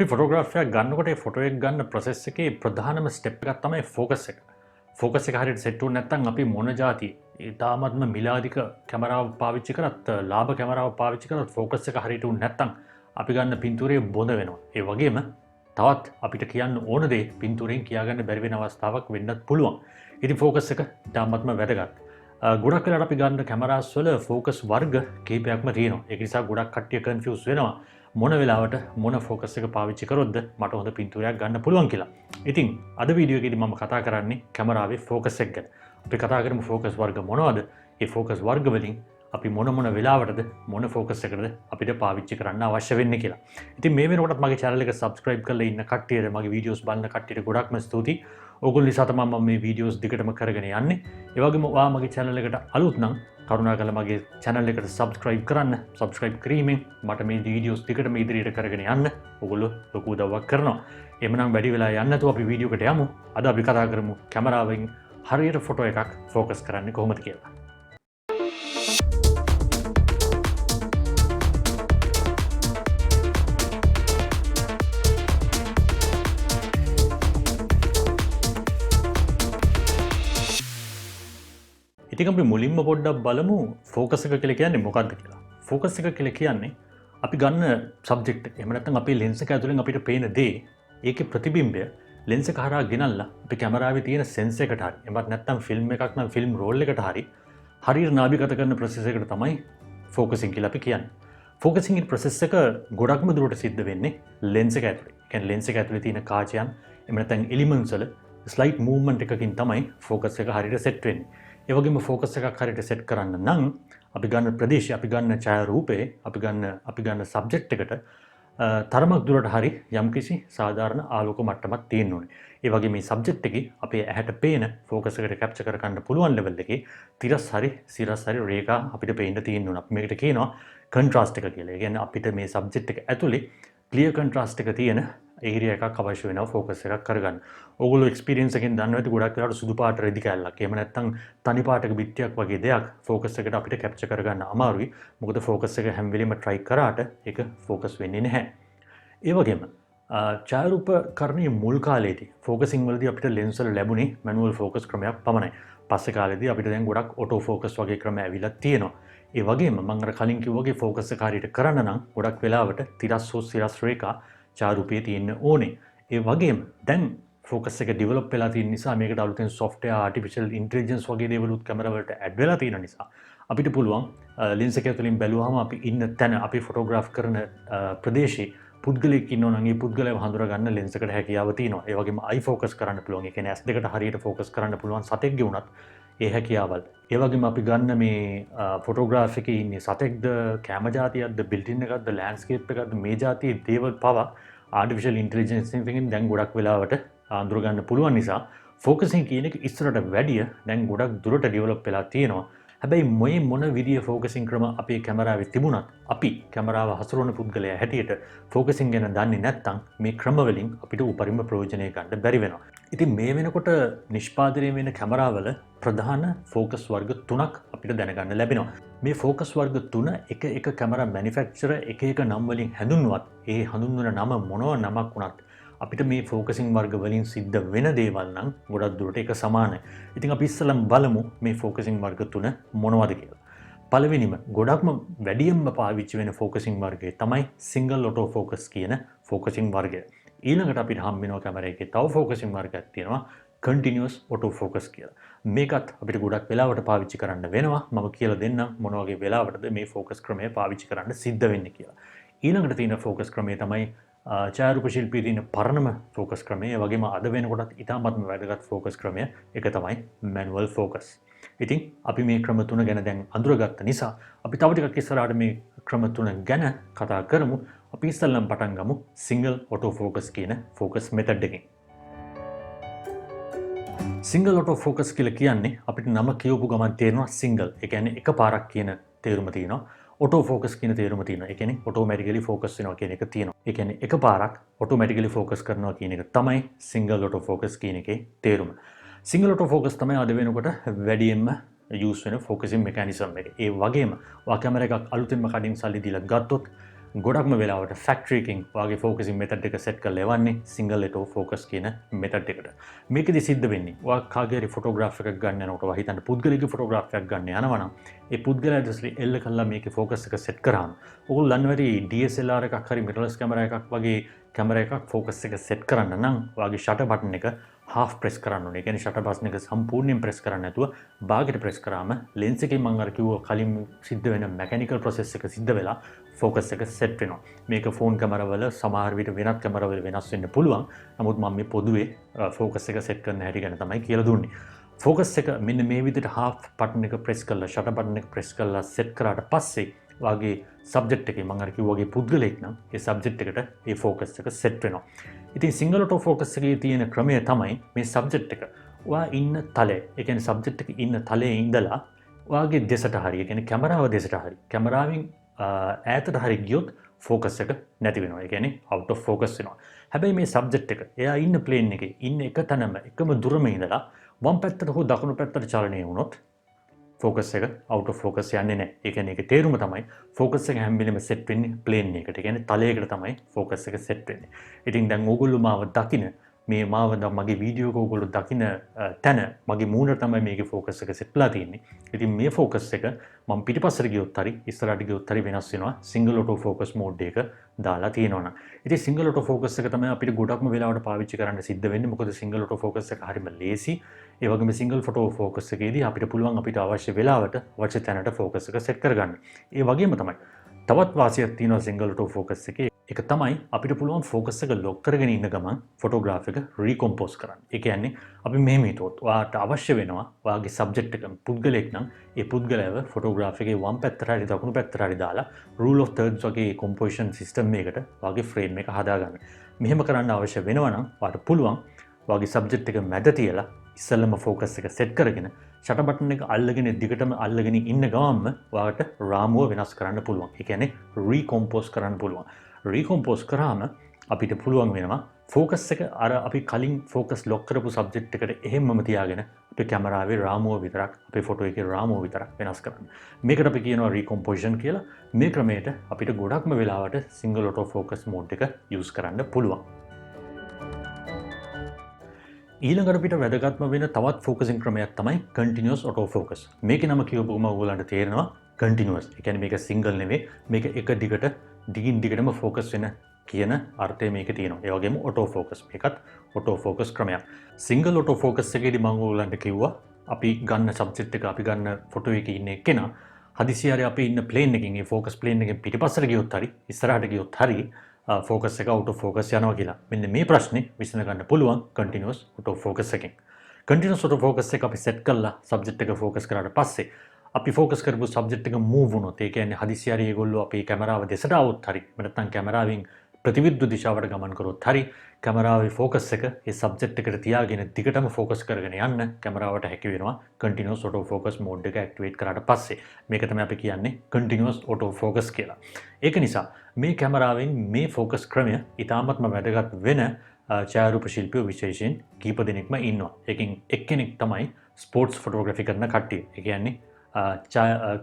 අපි ෆොටෝග්‍රාෆියක් ගන්නකොට ඒ ෆොටෝ එක ගන්න ප්‍රොසෙස් එකේ ප්‍රධානම ස්ටෙප් එකක් තමයි ෆෝකස් එක. ෆෝකස් එක හරියට සෙට් වුනේ නැත්නම් අපි මොන જાති ඊටාත්ම මිලාදික කැමරාව පාවිච්චි කරත් ලාභ කැමරාව පාවිච්චි කරත් ෆෝකස් එක හරියට උනේ නැත්නම් අපි ගන්න පින්තූරේ බොඳ වෙනවා. ඒ වගේම තවත් අපිට කියන්න ඕන දේ පින්තූරෙන් කියාගන්න බැරි වෙන අවස්ථාවක් වෙන්නත් පුළුවන්. ඉතින් ෆෝකස් එක ඊටාත්ම වැදගත්. ගොඩක් වෙලාවට අපි ගන්න කැමරාස් වල ෆෝකස් වර්ග කීපයක්ම තියෙනවා. ඒක නිසා ගොඩක් කට්ටිය කන්ෆියුස් වෙනවා. මොන වෙලාවට මොන ෆෝකස් එක පාවිච්චි කරොත්ද මට හොඳ පින්තූරයක් ගන්න පුළුවන් කියලා. ඉතින් අද වීඩියෝ එකේදී මම කතා කරන්නේ කැමරාවේ ෆෝකස් එක ගැන. අපි කතා කරමු ෆෝකස් වර්ග මොනවද? ඒ ෆෝකස් වර්ග වලින් අපි මොන වෙලාවටද මොන ෆෝකස් එකකටද අපිට පාවිච්චි කරන්න අවශ්‍ය වෙන්නේ කියලා. ඉතින් මේ වෙනකොටත් මගේ channel එක subscribe කරලා ඉන්න කට්ටියට මගේ videos බලන කට්ටියට ගොඩක්ම ස්තුතියි. ඕගොල්ලෝ නිසා තමයි මම මේ videos දිගටම කරගෙන යන්නේ. ඒ වගේම ඔයා මගේ channel එකට අලුත් නම් කරුණාකරලා මගේ channel එකට subscribe කරන්න. subscribe කිරීමෙන් මට මේ videos දිගටම ඉදිරියට කරගෙන යන්න ඕගොල්ලෝ ලොකු උදව්වක් කරනවා. එhmenan වැඩි වෙලා යන්න නැතුව අපි වීඩියෝ එකට යමු. අද අපි කතා කරමු කැමරාවෙන් හරියට ෆොටෝ එකක් ફોકસ කරන්නේ කොහොමද කියලා. ඉතින් අපි මුලින්ම පොඩ්ඩක් බලමු ෆෝකස් එක කියලා කියන්නේ මොකක්ද කියලා. ෆෝකස් එක කියලා කියන්නේ අපි ගන්න සබ්ජෙක්ට් එක. එහෙම නැත්නම් අපේ ලෙන්ස් එක ඇතුලෙන් අපිට පේන දේ ඒකේ ප්‍රතිබිම්බය ලෙන්ස් එක හරහා ගෙනල්ලා අපි කැමරාවේ තියෙන සෙන්ස් එකට හරි එහෙමත් නැත්නම් ෆිල්ම් එකක් නම් ෆිල්ම් රෝල් එකට හරියට නාභිගත කරන ප්‍රොසෙස් එකට තමයි ෆෝකසින් කියලා අපි කියන්නේ. ෆෝකසින් ඉන් ප්‍රොසෙස් එක ගොඩක්ම දුරට සිද්ධ වෙන්නේ ලෙන්ස් එක ඇතුලේ. ඒ කියන්නේ ලෙන්ස් එක ඇතුලේ තියෙන කාචයන් එහෙම නැත්නම් එලිමන්ට්ස් වල ස්ලයිට් මූව්මන්ට් එකකින් තමයි ෆෝකස් එක හරියට සෙට් වෙන්නේ. ඒ වගේම ෆෝකස් එකක් හරියට සෙට් කරන්න නම් අපි ගන්න ප්‍රදේශය, අපි ගන්න ඡායාරූපේ, අපි ගන්න සබ්ජෙක්ට් එකට තරමක් දුරට හරි යම්කිසි සාධාරණ ආලෝක මට්ටමක් තියෙන්න ඕනේ. ඒ වගේ මේ සබ්ජෙක්ට් එකේ අපේ ඇහැට පේන ෆෝකස් එකට කැප්චර් කර ගන්න පුළුවන් ලෙවල් එකේ තිරස් හරි සිරස් හරි රේඛා අපිට පේන්න තියෙන්න ඕන. අපි මේකට කියනවා කන්ට්‍රාස්ට් එක කියලා. ඒ කියන්නේ අපිට මේ සබ්ජෙක්ට් එක ඇතුලේ ක්ලියර් කන්ට්‍රාස්ට් එක තියෙන ඒරියා එකක් අවශ්‍ය වෙනවා ෆෝකස් එකක් කරගන්න. ඕගොල්ලෝ එක්ස්පීරියන්ස් එකෙන් දන්නවා ඇති ගොඩක් වෙලාවට සුදු පාට රෙදි කැල්ලක් එහෙම නැත්නම් තනි පාටක බිත්තියක් වගේ දෙයක් ෆෝකස් එකට අපිට කැප්චර් කරගන්න අමාරුයි. මොකද ෆෝකස් එක හැම වෙලෙම try කරාට ඒක ෆෝකස් වෙන්නේ නැහැ. ඒ වගේම ඡායාරූපකරණයේ මුල් කාලේදී ෆෝකසින් වලදී අපිට ලෙන්ස් වල ලැබුණේ මැනුවල් ෆෝකස් ක්‍රමයක් පමණයි. පස්සේ කාලේදී අපිට දැන් ගොඩක් ඔටෝ ෆෝකස් වගේ ක්‍රම ඇවිල්ලා තියෙනවා. ඒ වගේම මම අර කලින් කිව්වා වගේ ෆෝකස් එක හරියට කරන්න නම් ගොඩක් වෙලාවට තිරස් හෝ සිරස් රේඛා ඡායාරූපයේ තියෙන්න ඕනේ. ඒ වගේම දැන් ෆෝකස් එක ඩෙවලොප් වෙලා තියෙන නිසා මේකට අලුතෙන් software artificial intelligence වගේ දේවල් උත් කැමරා වලට ඇඩ් වෙලා තියෙන නිසා අපිට පුළුවන් ලෙන්ස් එක ඇතුලින් බැලුවාම අපි ඉන්න තැන අපි ෆොටෝග්‍රාෆ් කරන ප්‍රදේශයේ පුද්ගලයෙක් ඉන්නවා නම් ඒ පුද්ගලයාව හඳුනා ගන්න ලෙන්ස් එකට හැකියාව තියෙනවා. ඒ වගේම eye focus කරන්න පුළුවන්. ඒ කියන්නේ S2කට හරියට focus කරන්න පුළුවන් සතෙක්ගේ උනත් ඒ හැකියාවල්. ඒ වගේම අපි ගන්න මේ ෆොටෝග්‍රාෆ් එකේ ඉන්නේ සතෙක්ද, කැම જાතියක්ද, බිල්ඩින් එකක්ද, ලෑන්ඩ්ස්කේප් එකක්ද මේ જાතියේ දේවල් පවා ආටිෆිෂල් ඉන්ටෙලිජන්ස් එකකින් දැන් ගොඩක් වෙලාවට අඳුර ගන්න පුළුවන් නිසා ෆෝකසින් කියන එක ඉස්සරට වැඩිය දැන් ගොඩක් දුරට ඩෙවලොප් වෙලා තියෙනවා. හැබැයි මොන විදිය ෆෝකසින් ක්‍රම අපේ කැමරාවේ තිබුණත් අපි කැමරාව හසුරවන පුද්ගලයා හැටියට ෆෝකසින් ගැන දන්නේ නැත්නම් මේ ක්‍රම වලින් අපිට උපරිම ප්‍රයෝජනය ගන්න බැරි වෙනවා. ඉතින් මේ වෙනකොට නිෂ්පාදනය වෙන කැමරාවල ප්‍රධාන ෆෝකස් වර්ග 3ක් අපිට දැනගන්න ලැබෙනවා. මේ ෆෝකස් වර්ග 3 එක කැමරා මැනුෆැක්චරර් එක නම් වලින් හැඳුන්වුවත් ඒ හඳුන්වන නම මොනවා නමක් වුණත් අපිට මේ ෆෝකසින් වර්ග වලින් සිද්ධ වෙන දේවල් නම් ගොඩක් දුරට ඒක සමානයි. ඉතින් අපි ඉස්සෙල්ලම බලමු මේ ෆෝකසින් වර්ග 3 මොනවද කියලා. පළවෙනිම ගොඩක්ම වැඩියෙන්ම පාවිච්චි වෙන ෆෝකසින් වර්ගය තමයි සිංගල් ඔටෝ ෆෝකස් කියන ෆෝකසින් වර්ගය. ඊළඟට අපිට හම්බ වෙනවා කැමරා එකේ තව ෆෝකසින් වර්ගයක් තියෙනවා කන්ටිනියස් ඔටෝ ෆෝකස් කියලා. මේකත් අපිට ගොඩක් වෙලාවට පාවිච්චි කරන්න වෙනවා. මම කියලා දෙන්නම් මොන වගේ වෙලාවටද මේ ෆෝකස් ක්‍රමය පාවිච්චි කරන්න සිද්ධ වෙන්නේ කියලා. ඊළඟට තියෙන ෆෝකස් ක්‍රමය තමයි ඡායාරූප ශිල්පී තියෙන පරණම ෆෝකස් ක්‍රමය. ඒ වගේම අද වෙනකොටත් ඉතාමත්ම වැදගත් ෆෝකස් ක්‍රමය එක තමයි මැනුවල් ෆෝකස්. ඉතින් අපි මේ ක්‍රම තුන ගැන දැන් අඳුරගත්ත නිසා අපි තව ටිකක් ඉස්සරහට මේ ක්‍රම තුන ගැන කතා කරමු. අපි ඉස්සෙල්ලම පටන් ගමු සිංගල් ඔටෝ ෆෝකස් කියන ෆෝකස් මෙතඩ් එකෙන්. සිංගල් ඔටෝ ෆෝකස් කියලා කියන්නේ අපිට නම කියවපු ගමන් තේරෙනවා සිංගල්. ඒ කියන්නේ එකපාරක් කියන තේරුම තියෙනවා. ඔටෝ ෆෝකස් කියන තේරුම තියෙනවා. ඒ කියන්නේ ඔටෝමැටිකලි ෆෝකස් වෙනවා කියන එක තියෙනවා. ඒ කියන්නේ එකපාරක් ඔටෝමැටිකලි ෆෝකස් කරනවා කියන එක තමයි සිංගල් ඔටෝ ෆෝකස් කියන එකේ තේරුම. සිංගල් ඔටෝ ෆෝකස් තමයි අද වෙනකොට වැඩියෙන්ම යූස් වෙන ෆෝකසින් මෙකැනිසම් එක. ඒ වගේම ඔයා කැමරා එකක් අලුතෙන්ම කඩින් සල්ලි දීලා ගත්තොත් ගොඩක්ම වෙලාවට ෆැක්ට්‍රීකින් වගේ ෆෝකසින් මෙතඩ් එක සෙට් කරලා එවන්නේ සිංගල් එටෝ ෆෝකස් කියන මෙතඩ් එකට. මේකෙදි සිද්ධ වෙන්නේ ඔයා කාගේරි ෆොටෝග්‍රාෆ් එකක් ගන්න යනකොට ඔයා හිතන්න පුද්ගලික ෆොටෝග්‍රාෆ් එකක් ගන්න යනවා නම් ඒ පුද්ගලයා දැස්ලි එල්ල කළා මේකේ ෆෝකස් එක සෙට් කරාම ඕගොල්ලෝ දන්නවරි DSLR එකක් හරි මිරර්ලස් කැමරා එකක් වගේ කැමරා එකක් ෆෝකස් එක සෙට් කරන්න නම් ඔයාගේ ෂටර් බටන් එක half press කරන්න ඕනේ. ඒ කියන්නේ ෂටර් බටන් එක සම්පූර්ණයෙන් press කරන්න නැතුව භාගයට press කරාම lens එකෙන් මම අර කිව්ව කලින් සිද්ධ වෙන mechanical process එක සිද්ධ වෙලා focus එක set වෙනවා. මේක phone camera වල සමහර විට වෙනත් camera වල වෙනස් වෙන්න පුළුවන්. නමුත් මම මේ පොදුවේ focus එක set කරන්න හැටි ගැන තමයි කියලා දුන්නේ. focus එක මෙන්න මේ විදිහට half button එක press කරලා shutter button එක press කරලා set කරාට පස්සේ වාගේ සබ්ජෙක්ට් එකේ මම අර කිව්වා වගේ පුද්ගලෙක් නම් ඒ සබ්ජෙක්ට් එකට ඒ ફોකස් එක සෙට් වෙනවා. ඉතින් සිංගල් ඔටෝ ෆෝකස් එකේ තියෙන ක්‍රමය තමයි මේ සබ්ජෙක්ට් එක ඔයා ඉන්න තලයේ, ඒ කියන්නේ සබ්ජෙක්ට් එකේ ඉන්න තලයේ ඉඳලා ඔයාගේ දෙසට හරි, ඒ කියන්නේ කැමරාව දෙසට හරි, කැමරාවෙන් ඈතට හරි ගියොත් ෆෝකස් එක නැති වෙනවා. ඒ කියන්නේ අවුට් ඔෆ් ෆෝකස් වෙනවා. හැබැයි මේ සබ්ජෙක්ට් එක එයා ඉන්න ප්ලේන් එකේ ඉන්න එක තැනම එකම දුරම ඉඳලා වම් පැත්තට හෝ දකුණු පැත්තට චලනය වුණොත් ෆෝකස් එක අවුට් ඔෆ් ෆෝකස් යන්නේ නැහැ. ඒ කියන්නේ ඒකේ තේරුම තමයි ෆෝකස් එක හැම වෙලෙම සෙට් වෙන්නේ ප්ලේන් එකකට. ඒ කියන්නේ තලයකට තමයි ෆෝකස් එක සෙට් වෙන්නේ. ඉතින් දැන් ඕගොල්ලෝ මාව දකින මේ මාව මගේ වීඩියෝ එක ඕගොල්ලෝ දකින තැන මගේ මූණට තමයි මේකේ ෆෝකස් එක සෙට්ලා තියෙන්නේ. ඉතින් මේ ෆෝකස් එක මම පිටිපස්සට ගියොත් හරි ඉස්සරහට ගියොත් හරි වෙනස් වෙනවා සිංගල් ඔටෝ ෆෝකස් මෝඩ් එක දාලා තියෙනවා නම්. ඉතින් සිංගල් ඔටෝ ෆෝකස් එක තමයි අපිට ගොඩක්ම වෙලාවට පාවිච්චි කරන්න සිද්ධ වෙන්නේ. මොකද සිංගල් ඔටෝ ෆෝකස් එක හරිම ලේසි. ඒ වගේම සිංගල් ෆොටෝ ෆෝකස් එකේදී අපිට පුළුවන් අපිට අවශ්‍ය වෙලාවට අවශ්‍ය තැනට ෆෝකස් එක සෙට් කරගන්න. ඒ වගේම තමයි තවත් වාසියක් තියෙනවා සිංගල් ඔටෝ ෆෝකස් එකේ. ඒක තමයි අපිට පුළුවන් ෆෝකස් එක ලොක් කරගෙන ඉන්න ගමන් ෆොටෝග්‍රාෆ් එක රීකොම්පෝස් කරන්න. ඒ කියන්නේ අපි මෙහෙම හිතුවොත් ඔයාට අවශ්‍ය වෙනවා ඔයාගේ සබ්ජෙක්ට් එක පුද්ගලෙක් නම් ඒ පුද්ගලයාව ෆොටෝග්‍රාෆ් එකේ වම් පැත්තට හරි දකුණු පැත්තට හරි දාලා රූල් ඔෆ් තර්ඩ්ස් වගේ කොම්පොසිෂන් සිස්ටම් එකකට ඔයාගේ ෆ්‍රේම් එක හදාගන්න. මෙහෙම කරන්න අවශ්‍ය වෙනවා නම් ඔයාට පුළුවන් ඔයාගේ සබ්ජෙක්ට් එක මැද තියලා ඉස්සෙල්ලම ෆෝකස් එක සෙට් කරගෙන ෂටර් බටන් එක අල්ලගෙන දිගටම අල්ලගෙන ඉන්න ගමන්ම ඔයාට රාමුව වෙනස් කරන්න පුළුවන්. ඒ කියන්නේ රීකොම්පෝස් කරන්න පුළුවන්. රීකොම්පෝස් කරාම අපිට පුළුවන් වෙනවා ෆෝකස් එක අර අපි කලින් ෆෝකස් ලොක් කරපු සබ්ජෙක්ට් එකට එහෙම්මම තියාගෙන අපේ කැමරාවේ රාමුව විතරක් අපේ ෆොටෝ එකේ රාමුව විතරක් වෙනස් කරන්න. මේකට අපි කියනවා රීකොම්පොසිෂන් කියලා. මේ ක්‍රමයට අපිට ගොඩක්ම වෙලාවට සිංගල් ඔටෝ ෆෝකස් මෝඩ් එක යූස් කරන්න පුළුවන්. ඊළඟට අපිට වැදගත්ම වෙන තවත් ෆෝකසින් ක්‍රමයක් තමයි කන්ටිනියස් ඔටෝ ෆෝකස්. මේකේ නම කියවපුවම ඔයගොල්ලන්ට තේරෙනවා කන්ටිනියස්. ඒ කියන්නේ මේක සිංගල් නෙවෙයි, මේක එක දිගට දිගින් දිගටම ෆෝකස් වෙන කියන අර්ථය මේකේ තියෙනවා. ඒ වගේම ඔටෝ ෆෝකස්. මේකත් ඔටෝ ෆෝකස් ක්‍රමයක්. සිංගල් ඔටෝ ෆෝකස් එකේදී මම ඔයගොල්ලන්ට කිව්වා අපි ගන්න සබ්ජෙක්ට් එක අපි ගන්න ෆොටෝ එකේ ඉන්න එක්කෙනා හදිසියෙ අපි ඉන්න ප්ලේන් එකකින් ඒ ෆෝකස් ප්ලේන් එකෙන් පිටිපස්සට ගියොත් හරි ඉස්සරහට ගියොත් හරි ෆෝකස් එක අවුට් ඔෆ් ෆෝකස් යනවා කියලා. මෙන්න මේ ප්‍රශ්නේ විසඳ ගන්න පුළුවන් කන්ටිනියස් ඔටෝ ෆෝකස් එකෙන්. කන්ටිනියස් ඔටෝ ෆෝකස් එක අපි සෙට් කළා සබ්ජෙක්ට් එක ෆෝකස් කරාට පස්සේ අපි ෆෝකස් කරපු සබ්ජෙක්ට් එක මූව් වුණොත්, ඒ කියන්නේ හදිසියෙ හරි ඒගොල්ලෝ අපේ කැමරාව දෙසට આવොත් හරි නැත්නම් කැමරාවෙන් ප්‍රතිවිරුද්ධ දිශාවට ගමන් කරොත් හරි කැමරාවේ ෆෝකස් එක ඒ සබ්ජෙක්ට් එකට තියාගෙන දිගටම ෆෝකස් කරගෙන යන්න කැමරාවට හැකි වෙනවා කන්ටිනියස් ඔටෝ ෆෝකස් මෝඩ් එක ඇක්ටිවේට් කරාට පස්සේ. මේක තමයි අපි කියන්නේ කන්ටිනියස් ඔටෝ ෆෝකස් කියලා. ඒක නිසා මේ කැමරාවෙන් මේ ෆෝකස් ක්‍රමය ඉතාමත්ම වැදගත් වෙන ඡායාරූප ශිල්පියෝ විශේෂයෙන් කීප දෙනෙක්ම ඉන්නවා. ඒකෙන් එක්කෙනෙක් තමයි ස්පෝර්ට්ස් ෆොටෝග්‍රැෆි කරන කට්ටිය. ඒ කියන්නේ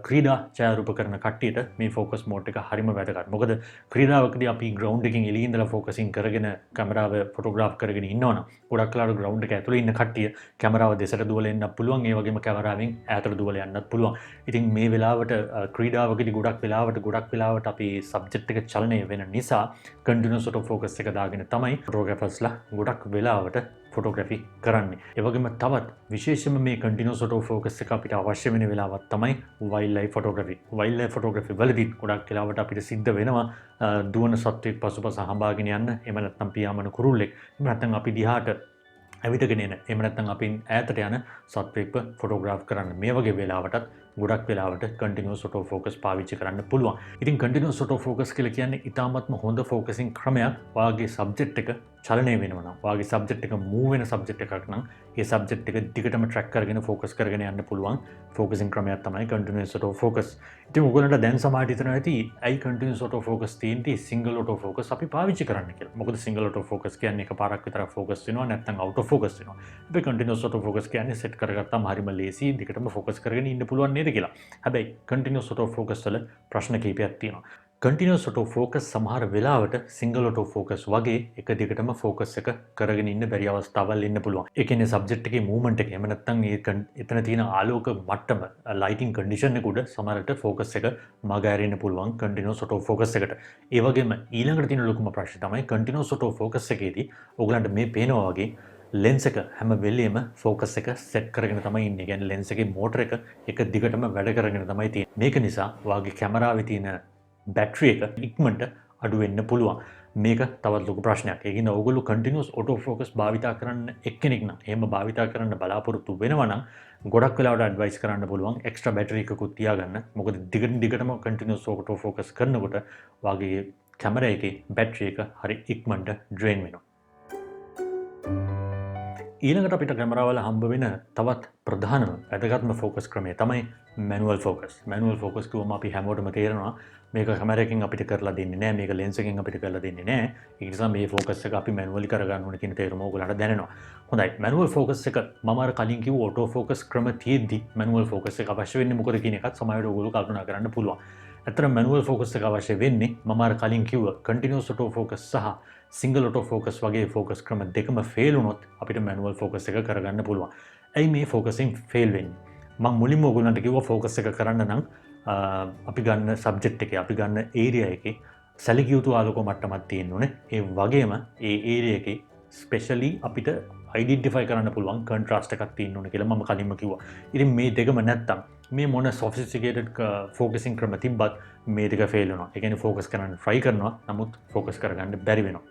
ක්‍රීඩා ඡායාරූප කරන කට්ටියට මේ ෆෝකස් මෝඩ් එක හරිම වැදගත්. මොකද ක්‍රීඩාවකදී අපි ග්‍රවුන්ඩ් එකකින් එළියේ ඉඳලා ෆෝකසින් කරගෙන කැමරාව ෆොටෝග්‍රාෆ් කරගෙන ඉන්නවනම් ගොඩක් වෙලාවට ග්‍රවුන්ඩ් එක ඇතුලේ ඉන්න කට්ටිය කැමරාව දෙසට දුවලා එන්නත් පුළුවන්. ඒ වගේම කැමරාවෙන් ඈතට දුවලා යන්නත් පුළුවන්. ඉතින් මේ වෙලාවට ක්‍රීඩාවකදී ගොඩක් වෙලාවට අපි සබ්ජෙක්ට් එක චලනය වෙන නිසා කන්ටිනියස් ඔටෝ ෆෝකස් එක දාගෙන තමයි ෆොටෝග්‍රැෆර්ස්ලා ගොඩක් වෙලාවට ෆොටෝග්‍රැෆි කරන්නේ. ඒ වගේම තවත් විශේෂයෙන්ම මේ කන්ටිනියස් ඔටෝ ෆෝකස් එක අපිට අවශ්‍ය වෙන වෙලාවක් තමයි වයිල්ඩ් ලයිෆ් ෆොටෝග්‍රැෆි. වයිල්ඩ් ලයිෆ් ෆොටෝග්‍රැෆි වලදී ගොඩක් වෙලාවට අපිට සිද්ධ වෙනවා දුවන සත්වෙක් පසුපස හඹාගෙන යන්න. එහෙම නැත්නම් පියාඹන කුරුල්ලෙක්. එහෙම නැත්නම් අපි දිහාට ඇවිදගෙන එන. එහෙම නැත්නම් අපින් ඈතට යන සත්වෙක්ව ෆොටෝග්‍රාෆ් කරන්න. මේ වගේ වෙලාවටත් ගොඩක් වෙලාවට කන්ටිනියස් ඔටෝ ෆෝකස් පාවිච්චි කරන්න පුළුවන්. ඉතින් කන්ටිනියස් ඔටෝ ෆෝකස් කියලා කියන්නේ ඉතාමත්ම හොඳ ෆෝකසින් ක්‍රමයක්. ඔයාගේ සබ්ජෙක්ට් එක චලනය වෙනවා නම්, ඔයාගේ සබ්ජෙක්ට් එක මූව් වෙන සබ්ජෙක්ට් එකක් නම් ඒ සබ්ජෙක්ට් එක දිගටම ට්‍රැක් කරගෙන ෆෝකස් කරගෙන යන්න පුළුවන් ෆෝකසින් ක්‍රමයක් තමයි කන්ටිනියස් ඔටෝ ෆෝකස්. ඉතින් ඔයගොල්ලන්ට දැන් සමහරට හිතනවා ඇති ඇයි කන්ටිනියස් ඔටෝ ෆෝකස් තියෙන්නේ සිංගල් ඔටෝ ෆෝකස් අපි පාවිච්චි කරන්න කියලා. මොකද සිංගල් ඔටෝ ෆෝකස් කියන්නේ එකපාරක් විතරක් ෆෝකස් වෙනවා නැත්නම් අවුට් ඔෆ් ෆෝකස් වෙනවා. අපි කන්ටිනියස් ඔටෝ ෆෝකස් කියන්නේ සෙට් කරගත්තාම හරිම ලේසි දිගටම ෆෝකස් කරගෙන ඉන්න පුළුවන් නේද කියලා. හැබැයි කන්ටිනියස් ඔටෝ ෆෝකස් වල ප්‍රශ්න කිහිපයක් තියෙනවා. කන්ටිනියස් ඔටෝ ෆෝකස් සමහර වෙලාවට සිංගල් ඔටෝ ෆෝකස් වගේ එක දිගටම ෆෝකස් එක කරගෙන ඉන්න බැරි අවස්ථාවල් ඉන්න පුළුවන්. ඒ කියන්නේ සබ්ජෙක්ට් එකේ මූවමන්ට් එක එහෙම නැත්නම් එතන තියෙන ආලෝක මට්ටම ලයිටින් කන්ඩිෂන් එක උඩ සමහරට ෆෝකස් එක මග ඇරෙන්න පුළුවන් කන්ටිනියස් ඔටෝ ෆෝකස් එකට. ඒ වගේම ඊළඟට තියෙන ලොකුම ප්‍රශ්නේ තමයි කන්ටිනියස් ඔටෝ ෆෝකස් එකේදී ඔයගලන්ට මේ පේනවා වගේ ලෙන්ස් එක හැම වෙලෙම ෆෝකස් එක සෙට් කරගෙන තමයි ඉන්නේ. කියන්නේ ලෙන්ස් එකේ මෝටර එක දිගටම වැඩ කරගෙන තමයි තියෙන්නේ. මේක නිසා ඔයාගේ කැමරාවේ තියෙන බැටරි එක ඉක්මනට අඩු වෙන්න පුළුවන්. මේක තවත් ලොකු ප්‍රශ්නයක්. ඒ කියන්නේ ඔයගොල්ලෝ කන්ටිනියස් ඔටෝ ෆෝකස් භාවිතා කරන්න එක්කෙනෙක් නම් එහෙම භාවිතා කරන්න බලාපොරොත්තු වෙනවා නම් ගොඩක් වෙලාවට ඇඩ්වයිස් කරන්න පුළුවන් එක්ස්ට්‍රා බැටරි එකකුත් තියාගන්න. මොකද දිගටම කන්ටිනියස් ඔටෝ ෆෝකස් කරනකොට ඔයාගේ කැමරා එකේ බැටරි එක හරි ඉක්මනට ඩ්‍රේන් වෙනවා. ඊළඟට අපිට කැමරාවල හම්බ වෙන තවත් ප්‍රධානම වැදගත්ම ෆෝකස් ක්‍රමය තමයි මැනුවල් ෆෝකස්. මැනුවල් ෆෝකස් කිව්වම අපි හැමෝටම තේරෙනවා මේක කැමරාවකින් අපිට කරලා දෙන්නේ නැහැ, මේක ලෙන්ස් එකකින් අපිට කරලා දෙන්නේ නැහැ. ඒ නිසා මේ ෆෝකස් එක අපි මැනුවලි කරගන්න ඕන කියන තේරුම ඔයගොල්ලන්ට දැනෙනවා. හොඳයි. මැනුවල් ෆෝකස් එක මම අර කලින් කිව්ව ඔටෝ ෆෝකස් ක්‍රම තියෙද්දි මැනුවල් ෆෝකස් එක අවශ්‍ය වෙන්නේ මොකද කියන එකත් සමහරවිට ඔයගොල්ලෝ කල්පනා කරන්න පුළුවන්. ඇත්තටම මැනුවල් ෆෝකස් එක අවශ්‍ය වෙන්නේ මම අර කලින් කිව්ව කන්ටිනියස් ඔටෝ ෆෝකස් සහ සිංගල් ඔටෝ ෆෝකස් වගේ ෆෝකස් ක්‍රම දෙකම ෆේල් වුණොත් අපිට මැනුවල් ෆෝකස් එක කරගන්න පුළුවන්. ඇයි මේ ෆෝකසින් ෆේල් වෙන්නේ? මම මුලින්ම ඔයගොල්ලන්ට කිව්වා ෆෝකස් එක කරන්න නම් අපි ගන්න සබ්ජෙක්ට් එකේ අපි ගන්න ඒරියා එකේ සැලකිය යුතු ආලෝක මට්ටමක් තියෙන්න ඕනේ. ඒ වගේම ඒ ඒරියා එකේ ස්පෙෂලි අපිට අයිඩෙන්ටිෆයි කරන්න පුළුවන් කන්ට්‍රාස්ට් එකක් තියෙන්න ඕනේ කියලා මම කලින්ම කිව්වා. ඉතින් මේ දෙකම නැත්තම් මේ මොන සොෆිස්ටිකේටඩ් ෆෝකසින් ක්‍රම තිබ්බත් මේ දෙක ෆේල් වෙනවා. ඒ කියන්නේ ෆෝකස් කරන්න try කරනවා නමුත් ෆෝකස් කරගන්න බැරි වෙනවා.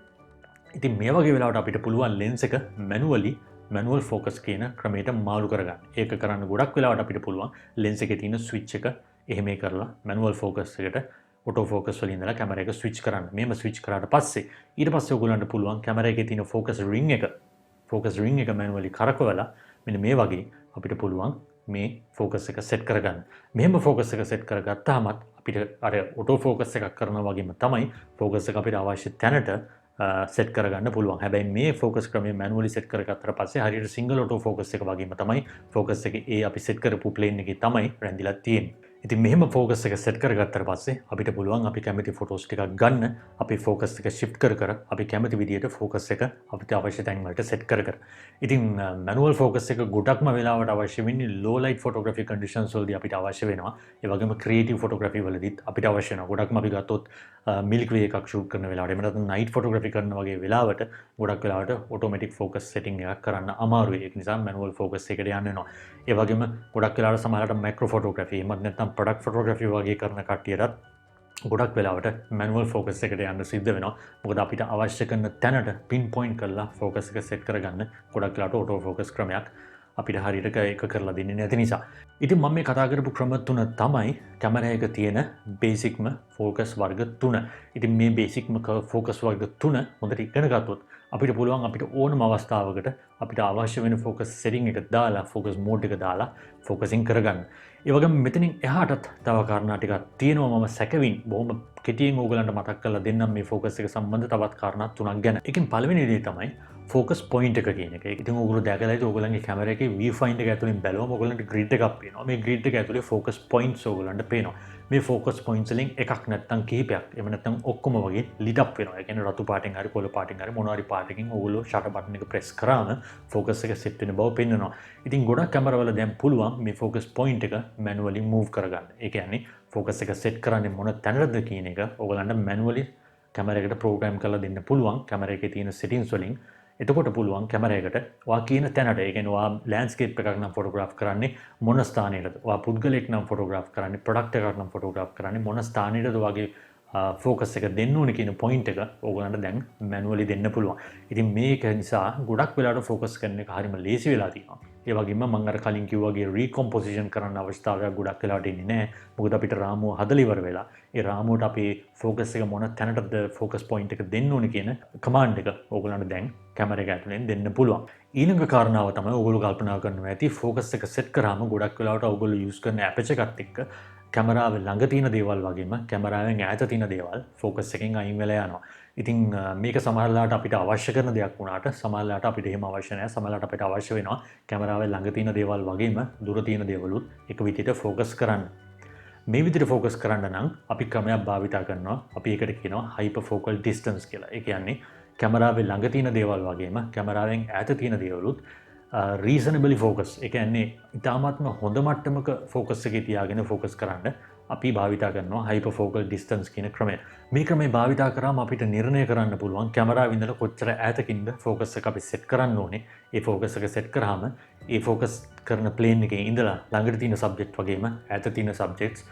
ඉතින් මේ වගේ වෙලාවට අපිට පුළුවන් ලෙන්ස් එක මැනුවල් ෆෝකස් කියන ක්‍රමයට මාරු කරගන්න. ඒක කරන්න ගොඩක් වෙලාවට අපිට පුළුවන් ලෙන්ස් එකේ තියෙන ස්විච් එක එහෙම කරලා මැනුවල් ෆෝකස් එකට ඔටෝ ෆෝකස් වලින් ඉඳලා කැමරා එක ස්විච් කරන්න. මේම ස්විච් කරාට පස්සේ ඊට පස්සේ ඔයගොල්ලන්ට පුළුවන් කැමරා එකේ තියෙන ෆෝකස් රින් එක මැනුවලි කරකවලා මෙන්න මේ වගේ අපිට පුළුවන් මේ ෆෝකස් එක සෙට් කරගන්න. මෙහෙම ෆෝකස් එක සෙට් කරගත්තාම අපිට අර ඔටෝ ෆෝකස් එකක් කරනවා වගේම තමයි ෆෝකස් එක අපිට අවශ්‍ය තැනට සෙට් කරගන්න පුළුවන්. හැබැයි මේ ෆෝකස් ක්‍රමය මැනුවලි සෙට් කරගත්තට පස්සේ හරියට සිංගල් ඔටෝ ෆෝකස් එක වගේම තමයි ෆෝකස් එකේ ඒ අපි සෙට් කරපු ප්ලේන් එකේ තමයි රැඳිලා තියෙන්නේ. ඉතින් මෙහෙම ෆෝකස් එක සෙට් කරගත්තට පස්සේ අපිට පුළුවන් අපි කැමති ෆොටෝස් ටිකක් ගන්න. අපි ෆෝකස් එක shift කර අපි කැමති විදියට ෆෝකස් එක අපිට අවශ්‍ය තැන් වලට සෙට් කර. ඉතින් මැනුවල් ෆෝකස් එක ගොඩක්ම වෙලාවට අවශ්‍ය වෙන්නේ ලෝ ලයිට් ෆොටෝග්‍රැෆි කන්ඩිෂන්ස් වලදී අපිට අවශ්‍ය වෙනවා. ඒ වගේම ක්‍රියේටිව් ෆොටෝග්‍රැෆි වලදීත් අපිට අවශ්‍ය වෙනවා. ගොඩක්ම අපි ගත්තොත් මිල්කි වේ එකක් ෂූට් කරන වෙලාවට එහෙම නැත්නම් නයිට් ෆොටෝග්‍රැෆි කරන වගේ වෙලාවට ගොඩක් වෙලාවට ඔටෝමැටික් ෆෝකස් සෙටින් එකක් කරන්න අමාරුයි. ඒක නිසා මැනුවල් ෆෝකස් එකට යන්න වෙනවා. ඒ වගේම ගොඩක් වෙලාවට සමහරවිට මැක්‍රෝ ෆොටෝග්‍රැෆි එහෙම නැත්නම් ප්‍රොඩක්ට් ෆොටෝග්‍රැෆි වගේ කරන කට්ටියටත් ගොඩක් වෙලාවට මැනුවල් ෆෝකස් එකට යන්න සිද්ධ වෙනවා. මොකද අපිට අවශ්‍ය කරන තැනට පින් පොයින්ට් කරලා ෆෝකස් එක සෙට් කරගන්න ගොඩක් වෙලාවට ඔටෝ ෆෝකස් ක්‍රමයක් අපිට හරියට එක කරලා දෙන්නේ නැති නිසා. ඉතින් මම මේ කතා කරපු ක්‍රම තුන තමයි කැමරා එක තියෙන බේසික්ම ෆෝකස් වර්ග තුන. ඉතින් මේ බේසික්ම ෆෝකස් වර්ග තුන හොඳට ඉගෙන ගත්තොත් අපිට පුළුවන් අපිට ඕනම අවස්ථාවකට අපිට අවශ්‍ය වෙන ෆෝකස් සෙටින් එක දාලා ෆෝකස් මෝඩ් එක දාලා ෆෝකසින් කරගන්න. ඒ වගේම මෙතනින් එහාටත් තව කාරණා ටිකක් තියෙනවා. මම සැකවින් බොහොම කෙටියෙන් ඕගලන්ට මතක් කරලා දෙන්නම් මේ ෆෝකස් එක සම්බන්ධ තවත් කාරණා තුනක් ගැන. ඒකෙන් පළවෙනි දේ තමයි ෆෝකස් පොයින්ට් එක කියන එක. ඉතින් ඔයගොල්ලෝ දැකලා ඇති ඔයගොල්ලන්ගේ කැමරා එකේ view finder එක ඇතුලෙන් බැලුවම ඔයගොල්ලන්ට grid එකක් පේනවා. මේ grid එක ඇතුලේ ෆෝකස් පොයින්ට්ස් ඔයගොල්ලන්ට පේනවා. මේ ෆෝකස් පොයින්ට්ස් වලින් එකක් නැත්තම් කිහිපයක් එහෙම නැත්තම් ඔක්කොම වගේ ලිට් අප් වෙනවා. ඒ කියන්නේ රතු පාටින් හරි කොළ පාටින් හරි මොනවා හරි පාටකින් ඔයගොල්ලෝ ෂටර් බටන් එක ප්‍රෙස් කරාම ෆෝකස් එක සෙට් වෙන බව පෙන්වනවා. ඉතින් ගොඩක් කැමරාවල දැන් පුළුවන් මේ ෆෝකස් පොයින්ට් එක මැනුවලි මූව් කරගන්න. ඒ කියන්නේ ෆෝකස් එක සෙට් කරන්නේ මොන තැනටද කියන එක ඔයගොල්ලන්ට මැනුවලි කැමරා එකට ප්‍රෝග්‍රෑම් කරලා දෙන්න පුළුවන්. කැමරා එකේ තියෙන සෙටින්ග්ස් වලින් එතකොට පුළුවන් කැමරා එකට ඔයා කියන තැනට, ඒ කියන්නේ ඔයා ලෑන්ඩ්ස්කේප් එකක් නම් ෆොටෝග්‍රාෆ් කරන්නේ මොන ස්ථානයකටද, ඔයා පුද්ගලයෙක් නම් ෆොටෝග්‍රාෆ් කරන්නේ, ප්‍රොඩක්ට් එකක් නම් ෆොටෝග්‍රාෆ් කරන්නේ මොන ස්ථානයකටද වගේ ෆෝකස් එක දෙන්න ඕනේ කියන පොයින්ට් එක ඕගොල්ලන්ට දැන් මැනුවලි දෙන්න පුළුවන්. ඉතින් මේක නිසා ගොඩක් වෙලාවට ෆෝකස් කරන එක හරිම ලේසි වෙලා තියෙනවා. ඒ වගේම මම අර කලින් කිව්වා වගේ රීකොම්පොසිෂන් කරන්න අවස්ථාවක් ගොඩක් වෙලාවට ඉන්නේ නැහැ. මොකද අපිට රාමුව හදලා ඉවර වෙලා ඒ රාමුවට අපි ෆෝකස් එක මොන තැනටද ෆෝකස් පොයින්ට් එක දෙන්න ඕනේ කියන කමාන්ඩ් එක ඕගොල්ලන්ට දැන් කැමරා එක ඇතුලෙන් දෙන්න පුළුවන්. ඊළඟ කාරණාව තමයි ඕගොල්ලෝ කල්පනා කරනවා ඇති ෆෝකස් එක සෙට් කරාම ගොඩක් වෙලාවට ඕගොල්ලෝ යූස් කරන ඇපර්චර් එකත් එක්ක කැමරාවේ ළඟ තියෙන දේවල් වගේම කැමරාවෙන් ඈත තියෙන දේවල් ෆෝකස් එකෙන් අයින් වෙලා යනවා. ඉතින් මේක සමහරලාට අපිට අවශ්‍ය කරන දෙයක් වුණාට සමහරලාට අපිට එහෙම අවශ්‍ය නැහැ. සමහරලාට අපිට අවශ්‍ය වෙනවා කැමරාවේ ළඟ තියෙන දේවල් වගේම දුර තියෙන දේවලුත් එක විදිහට ෆෝකස් කරන්න. මේ විදිහට ෆෝකස් කරන්න නම් අපි ක්‍රමයක් භාවිතා කරනවා. අපි ඒකට කියනවා හයිපර් ෆෝකල් ඩිස්ටන්ස් කියලා. ඒ කියන්නේ කැමරාවේ ළඟ තියෙන දේවල් වගේම කැමරාවෙන් ඈත තියෙන දේවලුත් රීසනබලි ෆෝකස්. ඒ කියන්නේ ඉතාමත්ම හොඳ මට්ටමක ෆෝකස් එකේ තියාගෙන ෆෝකස් කරන්න අපි භාවිතා කරනවා හයිපර් ෆෝකල් ඩිස්ටන්ස් කියන ක්‍රමය. මේ ක්‍රමය භාවිතා කරාම අපිට නිර්ණය කරන්න පුළුවන් කැමරාව ඉඳලා කොච්චර ඈතකින්ද ෆෝකස් එක අපි සෙට් කරන්න ඕනේ. ඒ ෆෝකස් එක සෙට් කරාම ඒ ෆෝකස් කරන ප්ලේන් එකේ ඉඳලා ළඟට තියෙන සබ්ජෙක්ට් වගේම ඈත තියෙන සබ්ජෙක්ට්ස්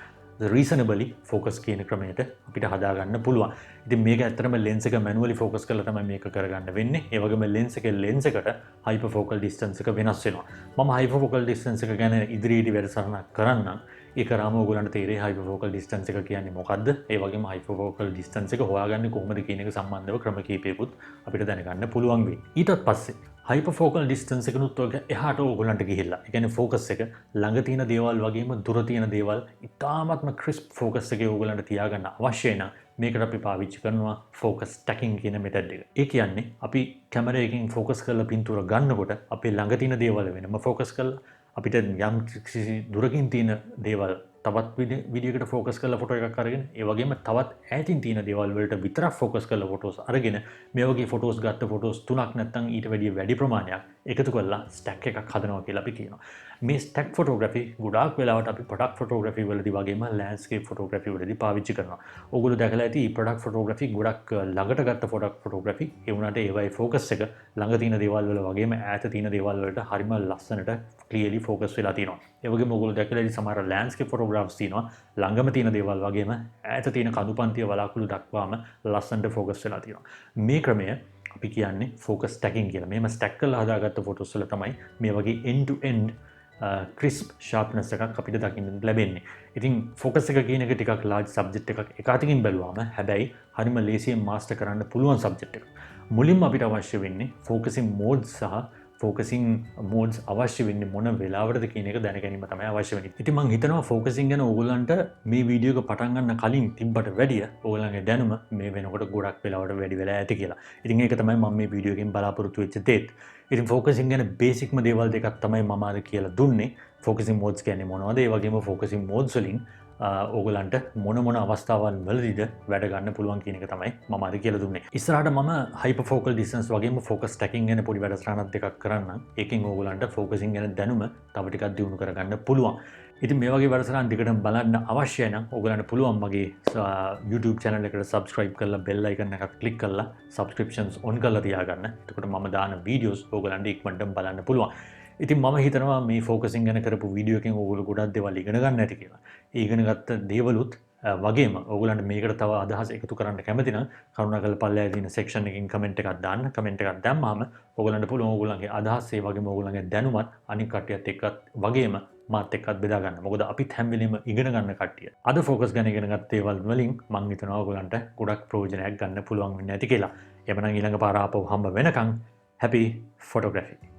රීසනබලි ෆෝකස් කියන ක්‍රමයට අපිට හදාගන්න පුළුවන්. ඉතින් මේක ඇත්තටම ලෙන්ස් එක මැනුවලි ෆෝකස් කරලා තමයි මේක කරගන්න වෙන්නේ. ඒ වගේම ලෙන්ස් එකේ ලෙන්ස් එකට හයිපර් ෆෝකල් ඩිස්ටන්ස් එක වෙනස් වෙනවා. මම හයිපර් ෆෝකල් ඩිස්ටන්ස් එක ගැන ඉදිරියේදී වැඩසටහනක් කරන්නම්. ඒක රාම ඔයගොල්ලන්ට තේරෙයි හයිපර් ෆෝකල් ඩිස්ටන්ස් එක කියන්නේ මොකද්ද? ඒ වගේම හයිපර් ෆෝකල් ඩිස්ටන්ස් එක හොයාගන්නේ කොහොමද කියන එක සම්බන්ධව ක්‍රම කීපයකුත් අපිට දැනගන්න පුළුවන් වෙයි. ඊටත් පස්සේ හයිපර් ෆෝකල් ඩිස්ටන්ස් එකනුත් ඔය එහාට ඕගොල්ලන්ට ගිහිල්ලා. ඒ කියන්නේ ෆෝකස් එක ළඟ තියෙන දේවල් වගේම දුර තියෙන දේවල් ඉතාමත්ම ක්‍රිස්ප් ෆෝකස් එකේ ඕගොල්ලන්ට තියාගන්න අවශ්‍යයි නම් මේකට අපි පාවිච්චි කරනවා ෆෝකස් ස්ටැකින් කියන මෙතඩ් එක. ඒ කියන්නේ අපි කැමරාවකින් ෆෝකස් කරලා පින්තූර ගන්නකොට අපේ ළඟ තියෙන දේවල් වෙනම ෆෝකස් කරලා අපිට යම් කිසි දුරකින් තියෙන දේවල් තවත් විඩියකට ෆෝකස් කරලා ෆොටෝ එකක් අරගෙන ඒ වගේම තවත් ඈතින් තියෙන දේවල් වලට විතරක් ෆෝකස් කරලා ෆොටෝස් අරගෙන මේ වගේ ෆොටෝස් ගත්ත ෆොටෝස් තුනක් නැත්නම් ඊට වැඩි ප්‍රමාණයක් එකතු කරලා ස්ටැක් එකක් හදනවා කියලා අපි කියනවා. මේ ස්ටැක් ෆොටෝග්‍රැෆි ගොඩාක් වෙලාවට අපි ප්‍රොඩක්ට් ෆොටෝග්‍රැෆි වලදී වගේම ලෑන්ඩ්ස්කේප් ෆොටෝග්‍රැෆි වලදී පාවිච්චි කරනවා. ඕගොල්ලෝ දැකලා ඇති ප්‍රොඩක්ට් ෆොටෝග්‍රැෆි ගොඩක් ළඟට ගත්ත ෆොටෝග්‍රැෆි ඒ වුණාට ඒවයි ෆෝකස් එක ළඟ තියෙන දේවල් වල වගේම ඈත තියෙන දේවල් වලට හරිම ලස්සනට ක්ලියර්ලි ෆෝකස් වෙලා තියෙනවා. ඒ වගේම ඕගොල්ලෝ දැකලා ඇති සමහර ලෑන්ඩ්ස්කේප් ෆොටෝග්‍රාෆ්ස් තියෙනවා. ළඟම තියෙන දේවල් වගේම ඈත තියෙන කඳුපන්තිය වලාකුළු දක්වාම ලස්සනට ෆෝකස් වෙලා තියෙනවා. මේ ක්‍රමය අපි කියන්නේ ෆෝකස් ස්ටැකින් කියලා. මේම ස්ටැක් කරලා හදාගත්ත ෆොටෝස් වල තමයි මේ වගේ end to end ක්‍රිස්ප් ෂාර්ප්නස් එකක් අපිට දකින්න ලැබෙන්නේ. ඉතින් ෆෝකස් එක කියන එක ටිකක් large subject එකක් එක අතකින් බැලුවාම හැබැයි හරිම ලේසියෙන් මාස්ටර් කරන්න පුළුවන් subject එකක්. මුලින්ම අපිට අවශ්‍ය වෙන්නේ focusing modes සහ ෆෝකසින් මෝඩ්ස් අවශ්‍ය වෙන්නේ මොන වෙලාවටද කියන එක දැන ගැනීම තමයි අවශ්‍ය වෙන්නේ. ඉතින් මම හිතනවා ෆෝකසින් ගැන ඕගොල්ලන්ට මේ වීඩියෝ එක පටන් ගන්න කලින් තිබ්බට වැඩිය ඕගොල්ලන්ගේ දැනුම මේ වෙනකොට ගොඩක් වෙලාවට වැඩි වෙලා ඇති කියලා. ඉතින් ඒක තමයි මම මේ වීඩියෝ එකෙන් බලාපොරොත්තු වෙච්ච දේත්. ඉතින් ෆෝකසින් ගැන බේසික්ම දේවල් දෙකක් තමයි මම අද කියලා දුන්නේ. ෆෝකසින් මෝඩ්ස් කියන්නේ මොනවද? ඒ වගේම ෆෝකසින් මෝඩ්ස් වලින් ඕගලන්ට මොන අවස්ථාවන් වලදීද වැඩ ගන්න පුළුවන් කියන එක තමයි මම අද කියලා දුන්නේ. ඉස්සරහට මම හයිපර් ෆෝකල් ඩිස්ටන්ස් වගේම ෆෝකස් ස්ටැකින් ගැන පොඩි වැඩසටහනක් දෙකක් කරන්නම්. ඒකෙන් ඕගලන්ට ෆෝකසින් ගැන දැනුම තව ටිකක් දියුණු කරගන්න පුළුවන්. ඉතින් මේ වගේ වැඩසටහන් දෙකටම බලන්න අවශ්‍යයි නම් ඕගලන්ට පුළුවන් මගේ YouTube channel එකට subscribe කරලා bell icon එකක් click කරලා subscriptions on කරලා තියාගන්න. එතකොට මම දාන videos ඕගලන්ට ඉක්මනටම බලන්න පුළුවන්. ඉතින් මම හිතනවා මේ ෆෝකසින් ගැන කරපු වීඩියෝ එකෙන් ඕගොල්ලෝ ගොඩක් දේවල් ඉගෙන ගන්න ඇති කියලා. ඒ ඉගෙන ගත්ත දේවලුත් වගේම ඕගොල්ලන්ට මේකට තව අදහස් එකතු කරන්න කැමති නම් කරුණාකරලා පල්ලෙහා තියෙන section එකකින් comment එකක් දාන්න. comment එකක් දැම්මම ඕගොල්ලන්ට පුළුවන් ඕගොල්ලන්ගේ අදහස් ඒ වගේම ඕගොල්ලන්ගේ දැනුමත් අනිත් කට්ටියත් එක්කත් වගේම මාත් එක්කත් බෙදා ගන්න. මොකද අපිත් හැම වෙලෙම ඉගෙන ගන්න කට්ටිය. අද ෆෝකස් ගැන ඉගෙන ගත්ත දේවල් වලින් මම හිතනවා ඕගොල්ලන්ට ගොඩක් ප්‍රයෝජනයක් ගන්න පුළුවන් වෙන්නේ නැති කියලා. එhmenan ඊළඟ පාර ආපහු හම්බ වෙනකන් happy photography.